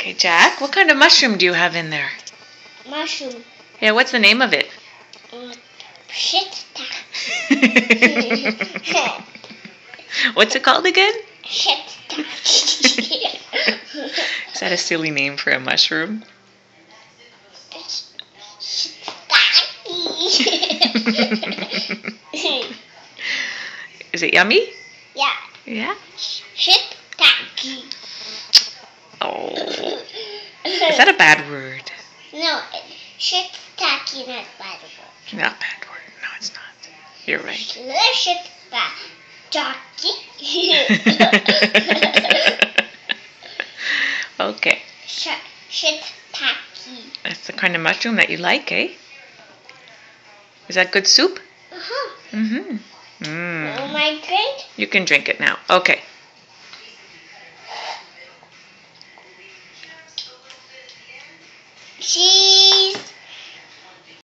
Okay, Jack, what kind of mushroom do you have in there? Mushroom. Yeah, what's the name of it? Shiitake. What's it called again? Shiitake. Is that a silly name for a mushroom? Is it yummy? Yeah. Yeah? Shiitake. Oh. Is that a bad word? No, shiitake not bad word. Not a bad word. No, it's not. You're right. Shiitake. Okay. Shiitake. That's the kind of mushroom that you like, eh? Is that good soup? Uh-huh. Mm-hmm. Oh my drink? You can drink it now. Okay. Cheese.